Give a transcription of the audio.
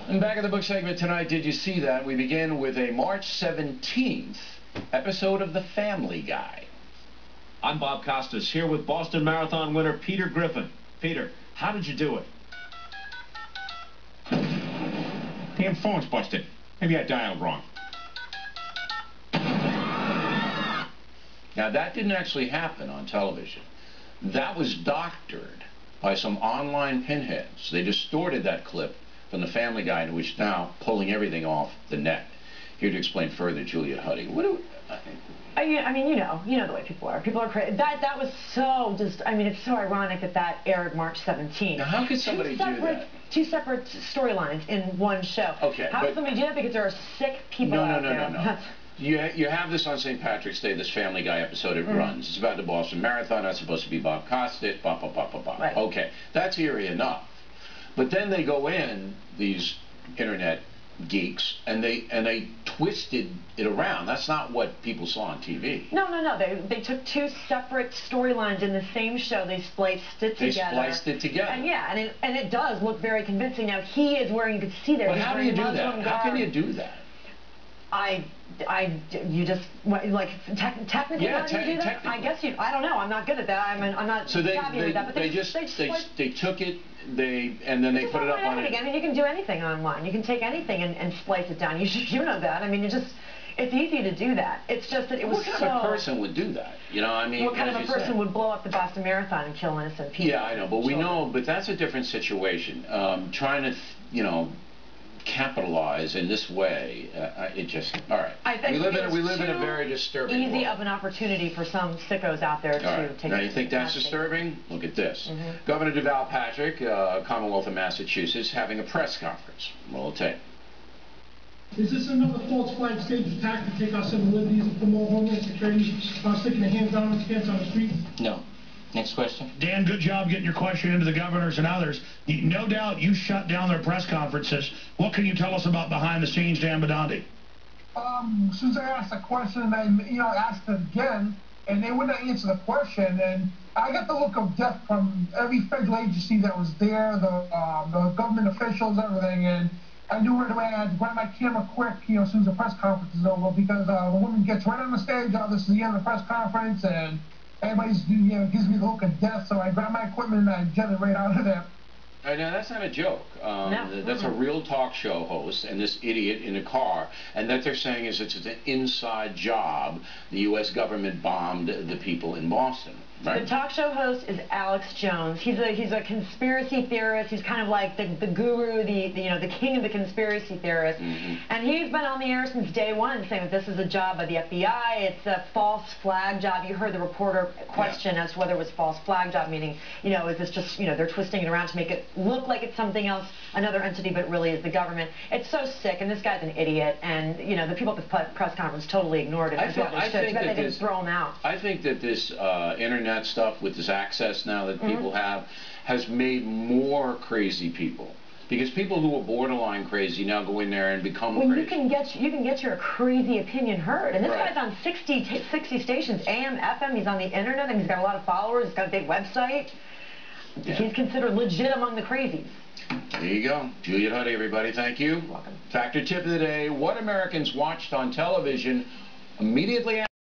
And back in the book segment tonight, did you see that? We begin with a March 17th episode of The Family Guy. I'm Bob Costas, here with Boston Marathon winner Peter Griffin. Peter, how did you do it? Damn phone's busted. Maybe I dialed wrong. Now, that didn't actually happen on television. That was doctored by some online pinheads. They distorted that clip from The Family Guy, which is now pulling everything off the net. Here to explain further, Juliet Huddy. I mean, you know the way people are. People are crazy. That was so just. I mean, it's so ironic that aired March 17th. Now, how could somebody do that? Two separate storylines in one show. Okay. How could somebody do that? Because there are sick people out there. No. You have this on St. Patrick's Day, this Family Guy episode, it runs. It's about the Boston Marathon. That's supposed to be Bob Costas, Right. Okay, that's eerie enough. But then they go in, these internet geeks, and they twisted it around. That's not what people saw on TV. No. They took two separate storylines in the same show. They spliced it together. They spliced it together. And yeah, and it does look very convincing. Now he is wearing, you can see there. But how do you do that? How can you do that? You just, like, technically, yeah, how do you do that? I guess I don't know. I'm not good at that. I'm not savvy with that. But they took it, and then they put it up on it. I mean, you can do anything online. You can take anything and splice it down. You know that. I mean, it's easy to do that. It's just that it was What kind of a person would do that? You know, I mean, what kind of a person would blow up the Boston Marathon and kill innocent people? Yeah, I know, but we know, but that's a different situation. Trying to, capitalize in this way, it just, all right. I think we live in a very disturbing easy world. Of an opportunity for some sickos out there to take. Now you think that's disturbing? Look at this. Governor Deval Patrick, Commonwealth of Massachusetts, having a press conference. Roll tape. Is this another false flag stage attack to take our civil liberties and promote homeland security by sticking their hands on the streets? No. Next question. Dan, good job getting your question into the governors and others. No doubt you shut down their press conferences. What can you tell us about behind the scenes, Dan Bidondi? As soon as I asked the question, I asked it again, and they wouldn't answer the question. And I got the look of death from every federal agency that was there, the government officials, everything. And I knew right away I had to grab my camera quick, as soon as the press conference is over, because the woman gets right on the stage. This is the end of the press conference, and everybody's, gives me the look of death, so I grab my equipment and I jet it right out of there. Now, that's not a joke. No. That's a real talk show host and this idiot in a car, and that they're saying is it's an inside job. The U.S. government bombed the people in Boston. Right? The talk show host is Alex Jones. He's a conspiracy theorist. He's kind of like the guru, the king of the conspiracy theorists. And he's been on the air since day one saying that this is a job by the FBI. It's a false flag job. You heard the reporter question as to whether it was false flag job, meaning, is this just, they're twisting it around to make it look like it's something else, another entity, but it really is the government. It's so sick, and this guy's an idiot, and, the people at the press conference totally ignored him. I think that they didn't throw him out. I think that this internet stuff with this access now that people have has made more crazy people, because people who are borderline crazy now go in there and become crazy. You can get your crazy opinion heard, and this guy's on 60 stations, AM, FM. He's on the internet, and he's got a lot of followers. He's got a big website. Yeah. He's considered legit among the crazies. There you go. Juliet Huddy, everybody. Thank you. You're welcome. Factor tip of the day: what Americans watched on television immediately after